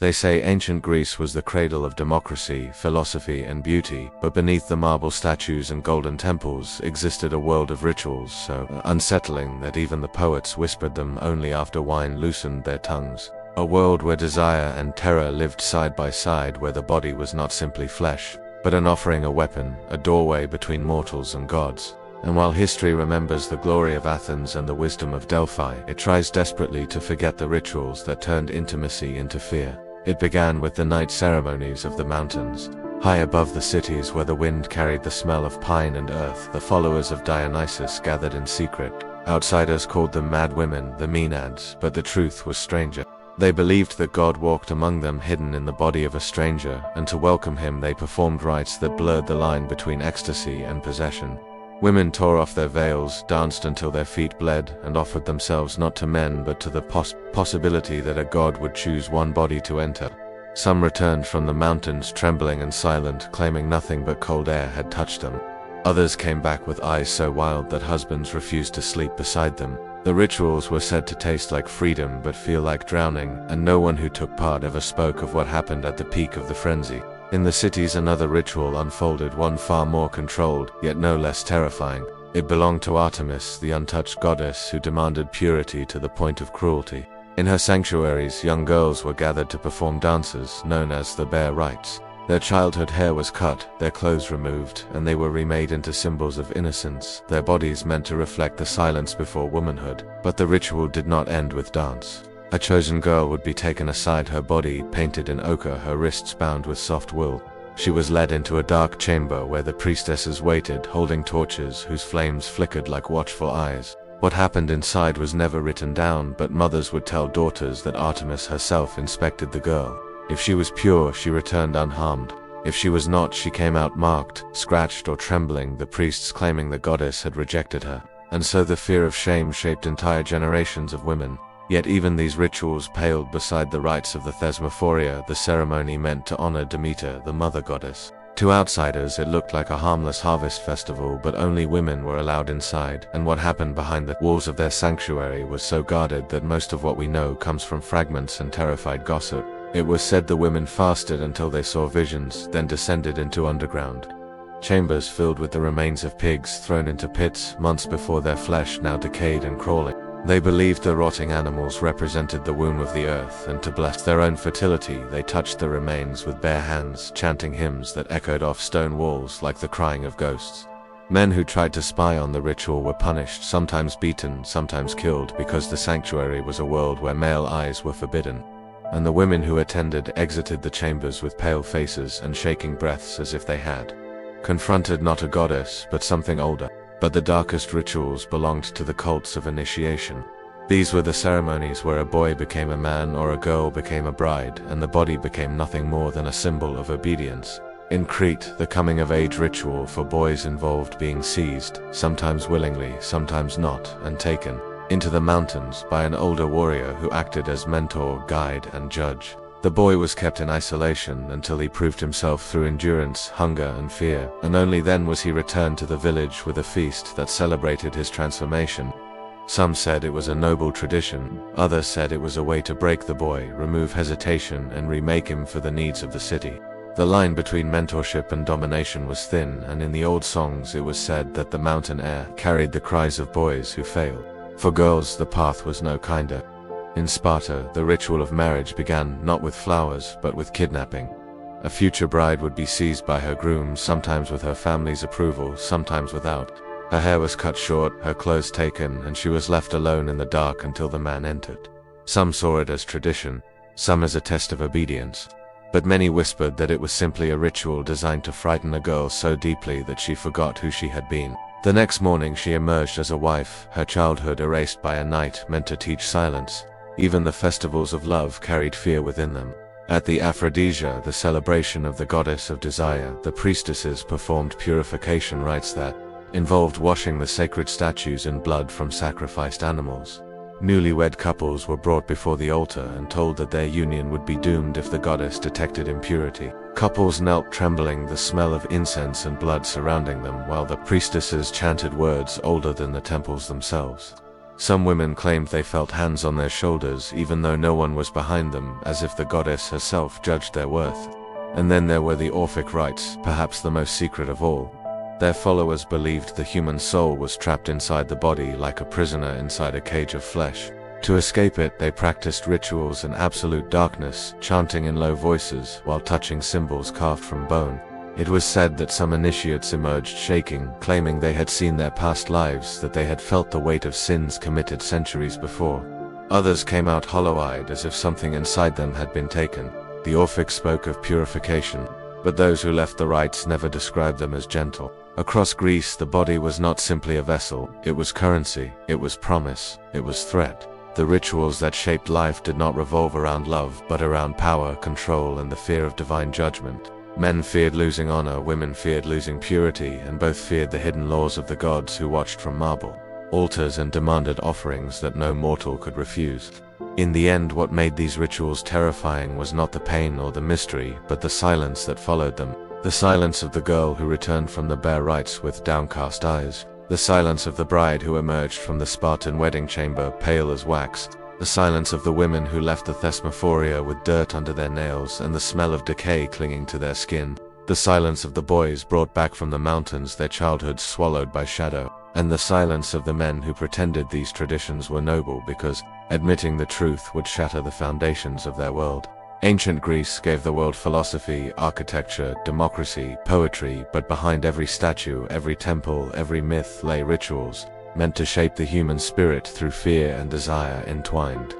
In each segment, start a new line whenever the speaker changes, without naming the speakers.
They say ancient Greece was the cradle of democracy, philosophy, and beauty, but beneath the marble statues and golden temples existed a world of rituals so unsettling that even the poets whispered them only after wine loosened their tongues. A world where desire and terror lived side by side, where the body was not simply flesh, but an offering, a weapon, a doorway between mortals and gods. And while history remembers the glory of Athens and the wisdom of Delphi, it tries desperately to forget the rituals that turned intimacy into fear. It began with the night ceremonies of the mountains. High above the cities where the wind carried the smell of pine and earth, the followers of Dionysus gathered in secret. Outsiders called them mad women, the Maenads, but the truth was stranger. They believed that God walked among them hidden in the body of a stranger, and to welcome him they performed rites that blurred the line between ecstasy and possession. Women tore off their veils, danced until their feet bled, and offered themselves not to men but to the possibility that a god would choose one body to enter. Some returned from the mountains trembling and silent, claiming nothing but cold air had touched them. Others came back with eyes so wild that husbands refused to sleep beside them. The rituals were said to taste like freedom but feel like drowning, and no one who took part ever spoke of what happened at the peak of the frenzy. In the cities another ritual unfolded, one far more controlled, yet no less terrifying. It belonged to Artemis, the untouched goddess who demanded purity to the point of cruelty. In her sanctuaries, young girls were gathered to perform dances, known as the bare rites. Their childhood hair was cut, their clothes removed, and they were remade into symbols of innocence, their bodies meant to reflect the silence before womanhood. But the ritual did not end with dance. A chosen girl would be taken aside, her body painted in ochre, her wrists bound with soft wool. She was led into a dark chamber where the priestesses waited, holding torches whose flames flickered like watchful eyes. What happened inside was never written down, but mothers would tell daughters that Artemis herself inspected the girl. If she was pure, she returned unharmed. If she was not, she came out marked, scratched, or trembling, the priests claiming the goddess had rejected her. And so the fear of shame shaped entire generations of women. Yet even these rituals paled beside the rites of the Thesmophoria, the ceremony meant to honor Demeter, the mother goddess. To outsiders it looked like a harmless harvest festival, but only women were allowed inside, and what happened behind the walls of their sanctuary was so guarded that most of what we know comes from fragments and terrified gossip. It was said the women fasted until they saw visions, then descended into underground chambers filled with the remains of pigs thrown into pits months before their flesh now decayed and crawling. They believed the rotting animals represented the womb of the earth, and to bless their own fertility they touched the remains with bare hands, chanting hymns that echoed off stone walls like the crying of ghosts. Men who tried to spy on the ritual were punished, sometimes beaten, sometimes killed, because the sanctuary was a world where male eyes were forbidden. And the women who attended exited the chambers with pale faces and shaking breaths as if they had confronted not a goddess, but something older. But the darkest rituals belonged to the cults of initiation. These were the ceremonies where a boy became a man or a girl became a bride, and the body became nothing more than a symbol of obedience. In Crete, the coming-of-age ritual for boys involved being seized, sometimes willingly, sometimes not, and taken into the mountains by an older warrior who acted as mentor, guide, and judge. The boy was kept in isolation until he proved himself through endurance, hunger, and fear, and only then was he returned to the village with a feast that celebrated his transformation. Some said it was a noble tradition, others said it was a way to break the boy, remove hesitation, and remake him for the needs of the city. The line between mentorship and domination was thin, and in the old songs it was said that the mountain air carried the cries of boys who failed. For girls, the path was no kinder. In Sparta, the ritual of marriage began not with flowers, but with kidnapping. A future bride would be seized by her groom, sometimes with her family's approval, sometimes without. Her hair was cut short, her clothes taken, and she was left alone in the dark until the man entered. Some saw it as tradition, some as a test of obedience. But many whispered that it was simply a ritual designed to frighten a girl so deeply that she forgot who she had been. The next morning she emerged as a wife, her childhood erased by a night meant to teach silence. Even the festivals of love carried fear within them. At the Aphrodisia, the celebration of the goddess of desire, the priestesses performed purification rites that involved washing the sacred statues in blood from sacrificed animals. Newlywed couples were brought before the altar and told that their union would be doomed if the goddess detected impurity. Couples knelt trembling, the smell of incense and blood surrounding them, while the priestesses chanted words older than the temples themselves. Some women claimed they felt hands on their shoulders even though no one was behind them, as if the goddess herself judged their worth. And then there were the Orphic rites, perhaps the most secret of all. Their followers believed the human soul was trapped inside the body like a prisoner inside a cage of flesh. To escape it, they practiced rituals in absolute darkness, chanting in low voices while touching symbols carved from bone. It was said that some initiates emerged shaking, claiming they had seen their past lives, that they had felt the weight of sins committed centuries before. Others came out hollow-eyed as if something inside them had been taken. The Orphics spoke of purification, but those who left the rites never described them as gentle. Across Greece, the body was not simply a vessel, it was currency, it was promise, it was threat. The rituals that shaped life did not revolve around love, but around power, control, and the fear of divine judgment. Men feared losing honor, women feared losing purity, and both feared the hidden laws of the gods who watched from marble altars and demanded offerings that no mortal could refuse. In the end, what made these rituals terrifying was not the pain or the mystery, but the silence that followed them. The silence of the girl who returned from the bare rites with downcast eyes. The silence of the bride who emerged from the Spartan wedding chamber pale as wax. The silence of the women who left the Thesmophoria with dirt under their nails and the smell of decay clinging to their skin. The silence of the boys brought back from the mountains, their childhoods swallowed by shadow. And the silence of the men who pretended these traditions were noble because admitting the truth would shatter the foundations of their world. Ancient Greece gave the world philosophy, architecture, democracy, poetry, but behind every statue, every temple, every myth lay rituals, meant to shape the human spirit through fear and desire entwined.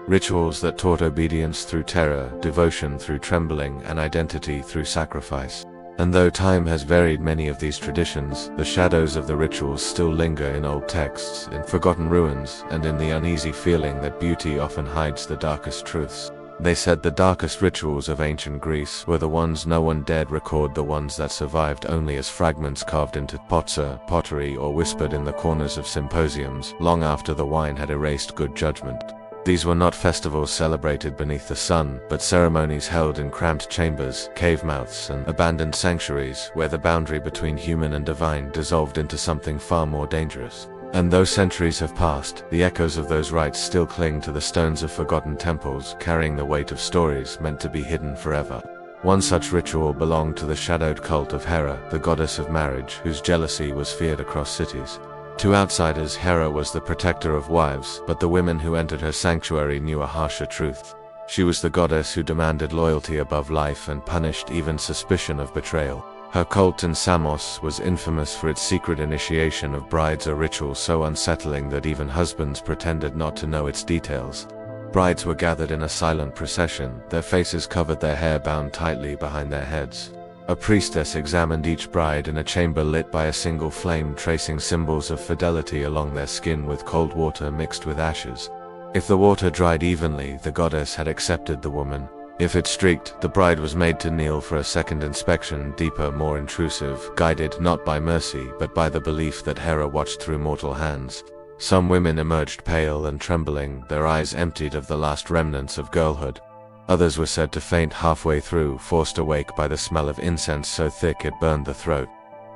Rituals that taught obedience through terror, devotion through trembling, and identity through sacrifice. And though time has varied many of these traditions, the shadows of the rituals still linger in old texts, in forgotten ruins, and in the uneasy feeling that beauty often hides the darkest truths. They said the darkest rituals of ancient Greece were the ones no one dared record, the ones that survived only as fragments carved into pottery, or whispered in the corners of symposiums, long after the wine had erased good judgment. These were not festivals celebrated beneath the sun, but ceremonies held in cramped chambers, cave mouths, and abandoned sanctuaries, where the boundary between human and divine dissolved into something far more dangerous. And though centuries have passed, the echoes of those rites still cling to the stones of forgotten temples, carrying the weight of stories meant to be hidden forever. One such ritual belonged to the shadowed cult of Hera, the goddess of marriage, whose jealousy was feared across cities. To outsiders, Hera was the protector of wives, but the women who entered her sanctuary knew a harsher truth. She was the goddess who demanded loyalty above life and punished even suspicion of betrayal. Her cult in Samos was infamous for its secret initiation of brides, a ritual so unsettling that even husbands pretended not to know its details. Brides were gathered in a silent procession, their faces covered, their hair bound tightly behind their heads. A priestess examined each bride in a chamber lit by a single flame, tracing symbols of fidelity along their skin with cold water mixed with ashes. If the water dried evenly, the goddess had accepted the woman. If it streaked, the bride was made to kneel for a second inspection, deeper, more intrusive, guided not by mercy but by the belief that Hera watched through mortal hands. Some women emerged pale and trembling, their eyes emptied of the last remnants of girlhood. Others were said to faint halfway through, forced awake by the smell of incense so thick it burned the throat.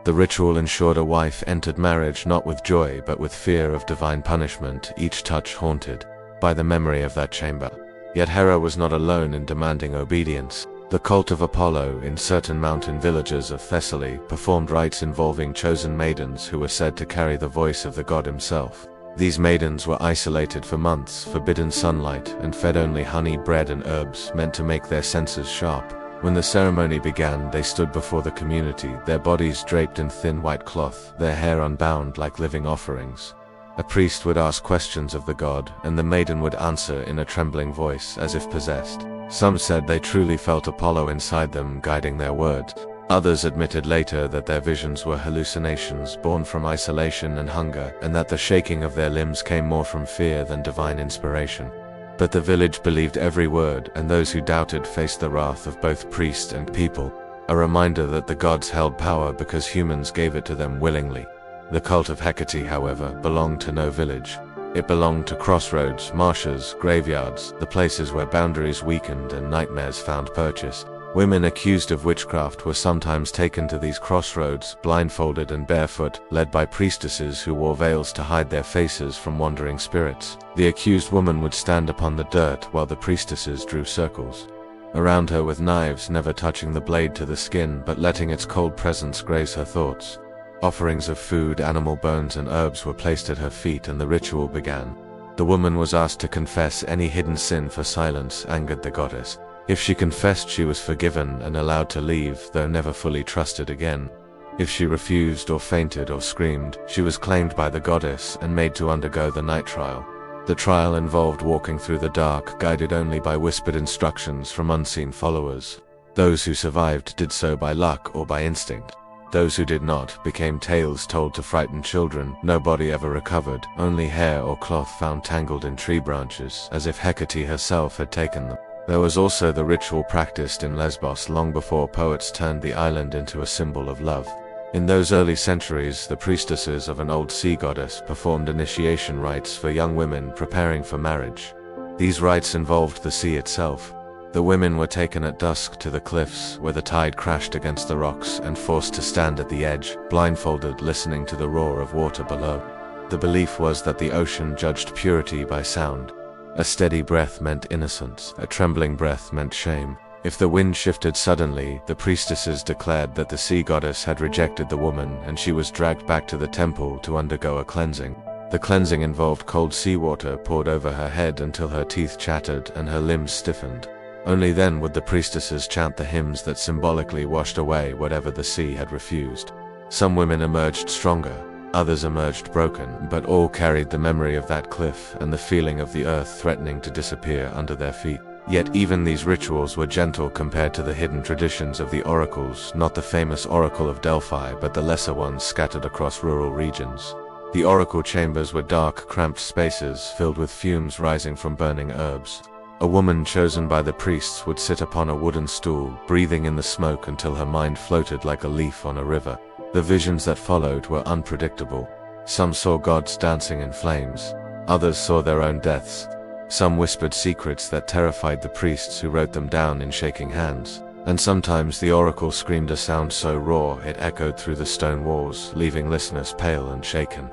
The ritual ensured a wife entered marriage not with joy but with fear of divine punishment, each touch haunted by the memory of that chamber. Yet Hera was not alone in demanding obedience. The cult of Apollo in certain mountain villages of Thessaly performed rites involving chosen maidens who were said to carry the voice of the god himself. These maidens were isolated for months, forbidden sunlight, and fed only honey, bread, and herbs meant to make their senses sharp. When the ceremony began, they stood before the community, their bodies draped in thin white cloth, their hair unbound like living offerings. A priest would ask questions of the god, and the maiden would answer in a trembling voice, as if possessed. Some said they truly felt Apollo inside them, guiding their words. Others admitted later that their visions were hallucinations born from isolation and hunger, and that the shaking of their limbs came more from fear than divine inspiration. But the village believed every word, and those who doubted faced the wrath of both priest and people, a reminder that the gods held power because humans gave it to them willingly. The cult of Hecate, however, belonged to no village. It belonged to crossroads, marshes, graveyards, the places where boundaries weakened and nightmares found purchase. Women accused of witchcraft were sometimes taken to these crossroads, blindfolded and barefoot, led by priestesses who wore veils to hide their faces from wandering spirits. The accused woman would stand upon the dirt while the priestesses drew circles around her with knives, never touching the blade to the skin but letting its cold presence graze her thoughts. Offerings of food, animal bones and herbs were placed at her feet and the ritual began. The woman was asked to confess any hidden sin, for silence angered the goddess. If she confessed, she was forgiven and allowed to leave, though never fully trusted again. If she refused or fainted or screamed, she was claimed by the goddess and made to undergo the night trial. The trial involved walking through the dark, guided only by whispered instructions from unseen followers. Those who survived did so by luck or by instinct. Those who did not became tales told to frighten children. No body ever recovered, only hair or cloth found tangled in tree branches, as if Hecate herself had taken them. There was also the ritual practiced in Lesbos long before poets turned the island into a symbol of love. In those early centuries, the priestesses of an old sea goddess performed initiation rites for young women preparing for marriage. These rites involved the sea itself. The women were taken at dusk to the cliffs, where the tide crashed against the rocks, and forced to stand at the edge, blindfolded, listening to the roar of water below. The belief was that the ocean judged purity by sound. A steady breath meant innocence, a trembling breath meant shame. If the wind shifted suddenly, the priestesses declared that the sea goddess had rejected the woman and she was dragged back to the temple to undergo a cleansing. The cleansing involved cold seawater poured over her head until her teeth chattered and her limbs stiffened. Only then would the priestesses chant the hymns that symbolically washed away whatever the sea had refused. Some women emerged stronger, others emerged broken, but all carried the memory of that cliff and the feeling of the earth threatening to disappear under their feet. Yet even these rituals were gentle compared to the hidden traditions of the oracles, not the famous Oracle of Delphi but the lesser ones scattered across rural regions. The oracle chambers were dark, cramped spaces filled with fumes rising from burning herbs. A woman chosen by the priests would sit upon a wooden stool, breathing in the smoke until her mind floated like a leaf on a river. The visions that followed were unpredictable. Some saw gods dancing in flames. Others saw their own deaths. Some whispered secrets that terrified the priests who wrote them down in shaking hands. And sometimes the oracle screamed a sound so raw it echoed through the stone walls, leaving listeners pale and shaken.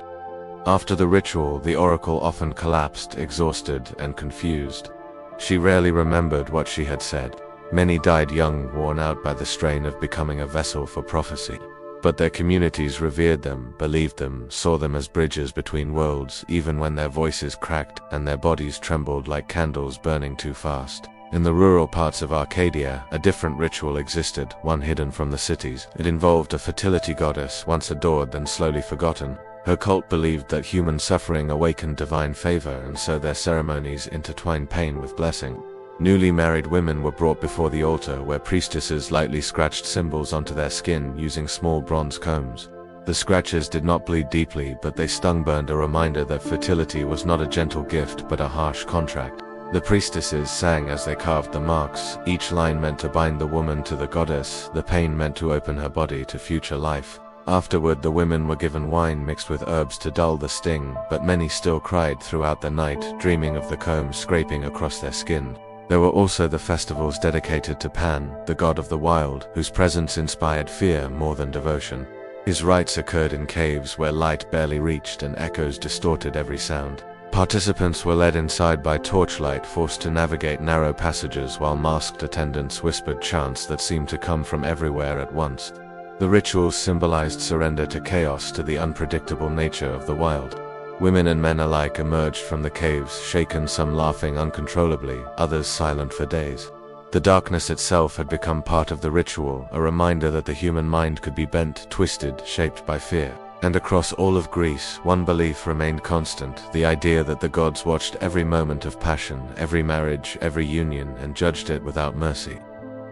After the ritual, the oracle often collapsed, exhausted and confused. She rarely remembered what she had said. Many died young, worn out by the strain of becoming a vessel for prophecy. But their communities revered them, believed them, saw them as bridges between worlds, even when their voices cracked and their bodies trembled like candles burning too fast. In the rural parts of Arcadia, a different ritual existed, one hidden from the cities. It involved a fertility goddess, once adored then slowly forgotten. Her cult believed that human suffering awakened divine favor, and so their ceremonies intertwined pain with blessing. Newly married women were brought before the altar, where priestesses lightly scratched symbols onto their skin using small bronze combs. The scratches did not bleed deeply, but they stung-burned, a reminder that fertility was not a gentle gift but a harsh contract. The priestesses sang as they carved the marks, each line meant to bind the woman to the goddess, the pain meant to open her body to future life. Afterward, the women were given wine mixed with herbs to dull the sting, but many still cried throughout the night, dreaming of the combs scraping across their skin. There were also the festivals dedicated to Pan, the god of the wild, whose presence inspired fear more than devotion. His rites occurred in caves where light barely reached and echoes distorted every sound. Participants were led inside by torchlight, forced to navigate narrow passages while masked attendants whispered chants that seemed to come from everywhere at once. The rituals symbolized surrender to chaos, to the unpredictable nature of the wild. Women and men alike emerged from the caves, shaken, some laughing uncontrollably, others silent for days. The darkness itself had become part of the ritual, a reminder that the human mind could be bent, twisted, shaped by fear. And across all of Greece, one belief remained constant, the idea that the gods watched every moment of passion, every marriage, every union, and judged it without mercy.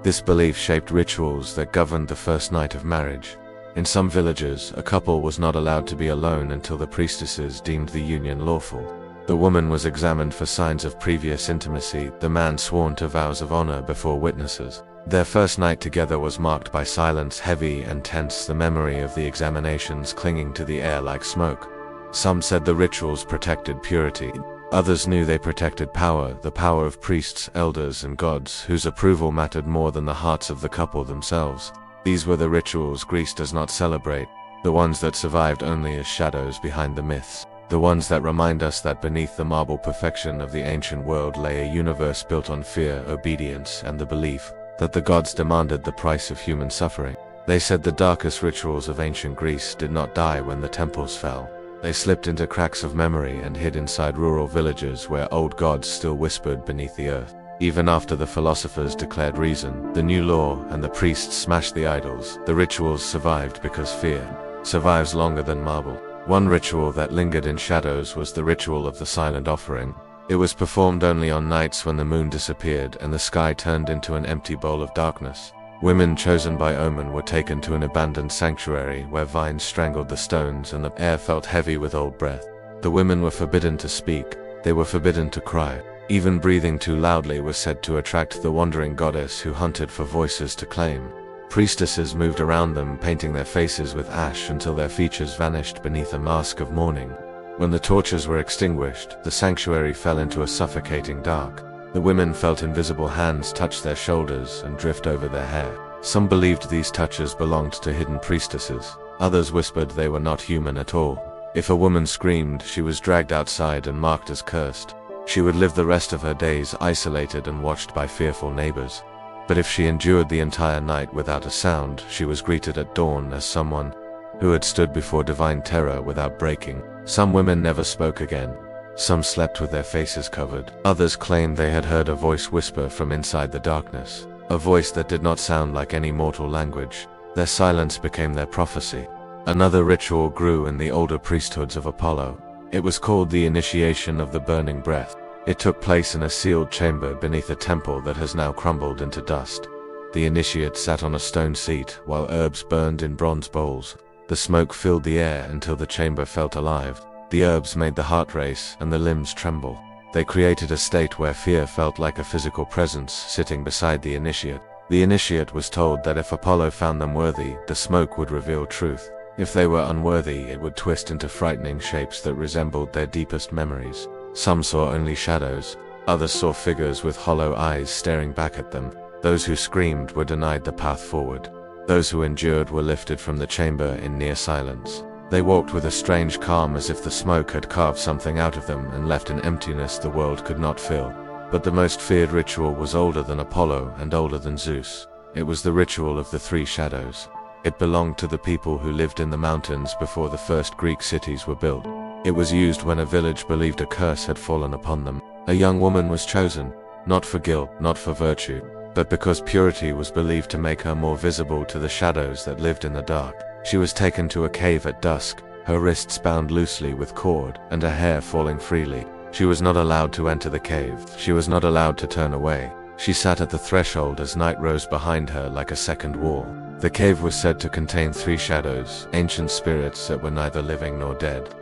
This belief shaped rituals that governed the first night of marriage. In some villages, a couple was not allowed to be alone until the priestesses deemed the union lawful. The woman was examined for signs of previous intimacy, the man sworn to vows of honor before witnesses. Their first night together was marked by silence, heavy and tense, the memory of the examinations clinging to the air like smoke. Some said the rituals protected purity. Others knew they protected power, the power of priests, elders, and gods, whose approval mattered more than the hearts of the couple themselves. These were the rituals Greece does not celebrate, the ones that survived only as shadows behind the myths, the ones that remind us that beneath the marble perfection of the ancient world lay a universe built on fear, obedience, and the belief that the gods demanded the price of human suffering. They said the darkest rituals of ancient Greece did not die when the temples fell. They slipped into cracks of memory and hid inside rural villages where old gods still whispered beneath the earth. Even after the philosophers declared reason, the new law, and the priests smashed the idols, the rituals survived because fear survives longer than marble. One ritual that lingered in shadows was the ritual of the silent offering. It was performed only on nights when the moon disappeared and the sky turned into an empty bowl of darkness. Women chosen by omen were taken to an abandoned sanctuary where vines strangled the stones and the air felt heavy with old breath. The women were forbidden to speak, they were forbidden to cry. Even breathing too loudly was said to attract the wandering goddess who hunted for voices to claim. Priestesses moved around them, painting their faces with ash until their features vanished beneath a mask of mourning. When the torches were extinguished, the sanctuary fell into a suffocating dark. The women felt invisible hands touch their shoulders and drift over their hair. Some believed these touches belonged to hidden priestesses. Others whispered they were not human at all. If a woman screamed, she was dragged outside and marked as cursed. She would live the rest of her days isolated and watched by fearful neighbors. But if she endured the entire night without a sound, she was greeted at dawn as someone who had stood before divine terror without breaking. Some women never spoke again. Some slept with their faces covered. Others claimed they had heard a voice whisper from inside the darkness, a voice that did not sound like any mortal language. Their silence became their prophecy. Another ritual grew in the older priesthoods of Apollo. It was called the initiation of the burning breath. It took place in a sealed chamber beneath a temple that has now crumbled into dust. The initiate sat on a stone seat while herbs burned in bronze bowls. The smoke filled the air until the chamber felt alive. The herbs made the heart race and the limbs tremble. They created a state where fear felt like a physical presence sitting beside the initiate. The initiate was told that if Apollo found them worthy, the smoke would reveal truth. If they were unworthy, it would twist into frightening shapes that resembled their deepest memories. Some saw only shadows. Others saw figures with hollow eyes staring back at them. Those who screamed were denied the path forward. Those who endured were lifted from the chamber in near silence. They walked with a strange calm as if the smoke had carved something out of them and left an emptiness the world could not fill. But the most feared ritual was older than Apollo and older than Zeus. It was the ritual of the three shadows. It belonged to the people who lived in the mountains before the first Greek cities were built. It was used when a village believed a curse had fallen upon them. A young woman was chosen, not for guilt, not for virtue, but because purity was believed to make her more visible to the shadows that lived in the dark. She was taken to a cave at dusk, her wrists bound loosely with cord, and her hair falling freely. She was not allowed to enter the cave. She was not allowed to turn away. She sat at the threshold as night rose behind her like a second wall. The cave was said to contain three shadows, ancient spirits that were neither living nor dead.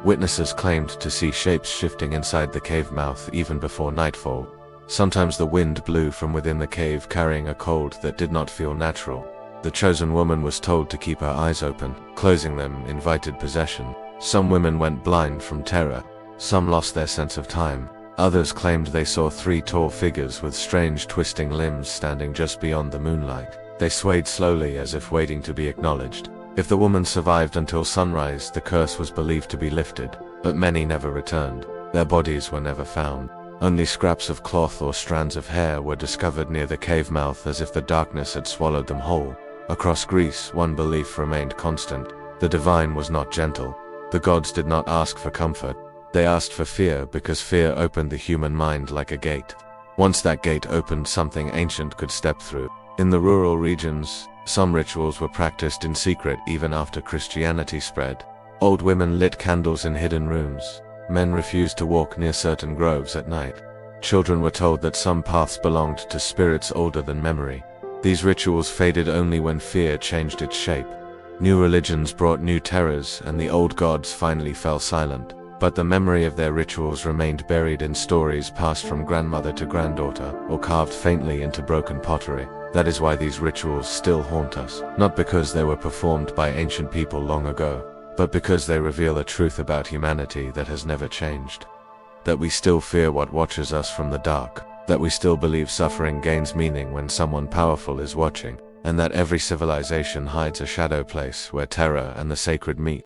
Witnesses claimed to see shapes shifting inside the cave mouth even before nightfall. Sometimes the wind blew from within the cave carrying a cold that did not feel natural. The chosen woman was told to keep her eyes open. Closing them invited possession. Some women went blind from terror. Some lost their sense of time. Others claimed they saw three tall figures with strange twisting limbs standing just beyond the moonlight. They swayed slowly as if waiting to be acknowledged. If the woman survived until sunrise, the curse was believed to be lifted, but many never returned. Their bodies were never found. Only scraps of cloth or strands of hair were discovered near the cave mouth as if the darkness had swallowed them whole. Across Greece, one belief remained constant. The divine was not gentle. The gods did not ask for comfort. They asked for fear because fear opened the human mind like a gate. Once that gate opened, something ancient could step through. In the rural regions, some rituals were practiced in secret even after Christianity spread. Old women lit candles in hidden rooms. Men refused to walk near certain groves at night. Children were told that some paths belonged to spirits older than memory. These rituals faded only when fear changed its shape. New religions brought new terrors, and the old gods finally fell silent. But the memory of their rituals remained buried in stories passed from grandmother to granddaughter, or carved faintly into broken pottery. That is why these rituals still haunt us, not because they were performed by ancient people long ago, but because they reveal a truth about humanity that has never changed. that we still fear what watches us from the dark, that we still believe suffering gains meaning when someone powerful is watching, and that every civilization hides a shadow place where terror and the sacred meet.